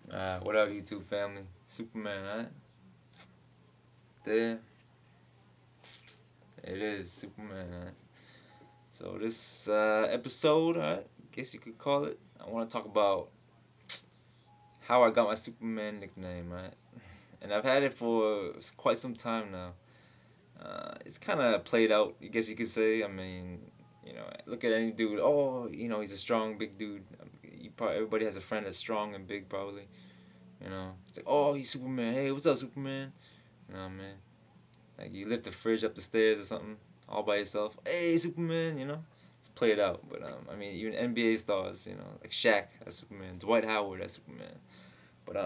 What up, YouTube family? Superman, right? There, it is Superman, right? So this episode, right? Guess you could call it. I want to talk about how I got my Superman nickname, right? And I've had it for quite some time now. It's kind of played out, I guess you could say. I mean, look at any dude. Oh, he's a strong, big dude. Everybody has a friend that's strong and big, probably. It's like, oh, he's Superman. Hey, what's up, Superman? You know what I mean? Like you lift the fridge up the stairs or something all by yourself. Hey, Superman, Let's play it out. But I mean, even NBA stars, like Shaq, that's Superman. Dwight Howard, that's Superman. But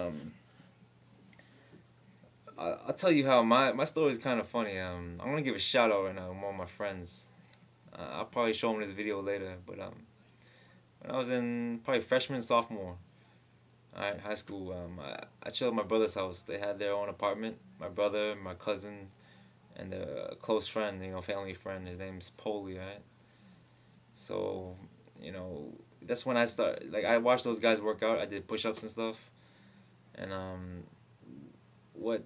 I'll tell you how my story is kind of funny. I'm gonna give a shout out right now to one of my friends. I'll probably show him this video later. But when I was in probably freshman, sophomore, alright, high school, I chilled at my brother's house. They had their own apartment. My brother, my cousin, and a close friend, family friend. His name's Polly, right? So, that's when I started. Like, I watched those guys work out. I did push-ups and stuff. And what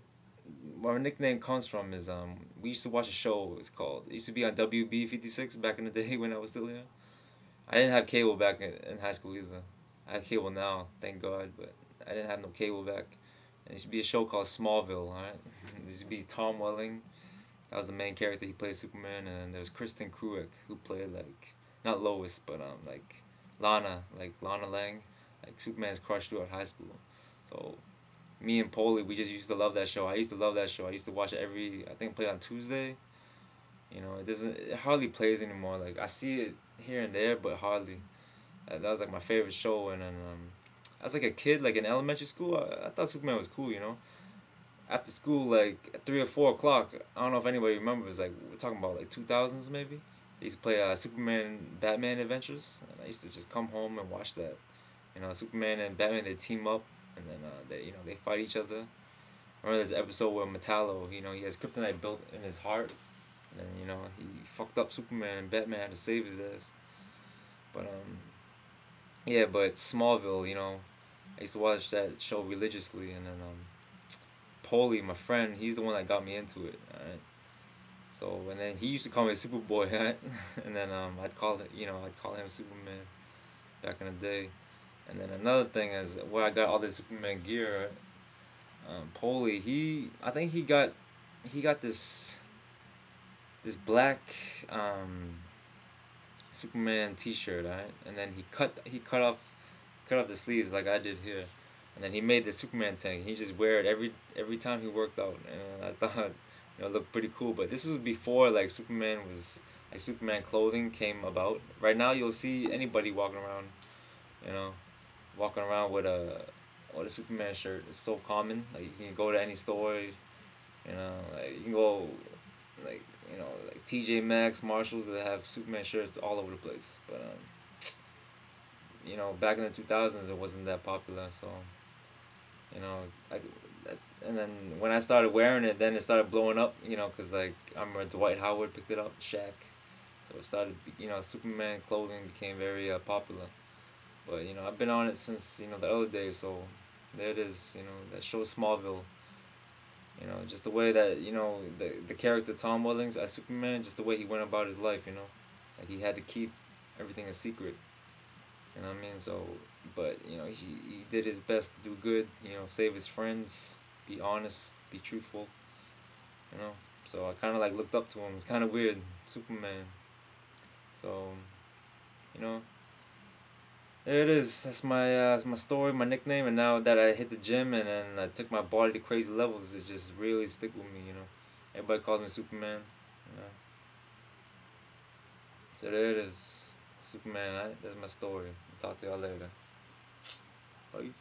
my nickname comes from is we used to watch a show. It's called. It used to be on WB56 back in the day when I was still here. I didn't have cable back in high school either. I have cable now, thank God, but I didn't have no cable back. And there used to be a show called Smallville, alright? There used to be Tom Welling. That was the main character. He played Superman, and there's Kristen Cruick who played like not Lois, but like Lana Lang, like Superman's crush throughout high school. So me and Polly, we just used to love that show. I used to love that show. I used to watch it I think play on Tuesday. It hardly plays anymore. Like I see it here and there, but hardly. That was like my favorite show, and then as like a kid, like in elementary school, I thought Superman was cool. After school, like at 3 or 4 o'clock. I don't know if anybody remembers. Like we're talking about like 2000s maybe. They used to play Superman Batman Adventures, and I used to just come home and watch that. Superman and Batman, they team up, and then they fight each other. I remember this episode where Metallo, he has kryptonite built in his heart, and then he fucked up Superman, and Batman had to save his ass. But yeah, but Smallville, I used to watch that show religiously, and then Paulie, my friend, he's the one that got me into it. Alright. So and then he used to call me Superboy, right? And then I'd call him Superman back in the day. And then another thing is where I got all this Superman gear. Right? Paulie, I think he got this black Superman T-shirt, right? And then he cut off the sleeves like I did here, and then he made the Superman tank. He just wear it every time he worked out, and I thought it looked pretty cool. But this was before like Superman clothing came about. Right now you'll see anybody walking around with a Superman shirt. It's so common. Like you can go to any store, like you can go like like TJ Maxx, Marshalls, that have Superman shirts all over the place. But back in the 2000s, it wasn't that popular. So I, and then when I started wearing it, then it started blowing up. Cause like I remember Dwight Howard picked it up, Shaq. So it started. Superman clothing became very popular. But I've been on it since the early days. So there it is. That show Smallville. Just the way that, the character Tom Wellings as Superman, just the way he went about his life, Like he had to keep everything a secret. You know what I mean? So, but, he did his best to do good, save his friends, be honest, be truthful, So I kind of like looked up to him. It's kind of weird, Superman. So, there it is. That's my story, my nickname. And now that I hit the gym and then I took my body to crazy levels, it just really stick with me. Everybody calls me Superman. So there it is, Superman. Right? That's my story. I'll talk to y'all later. Bye.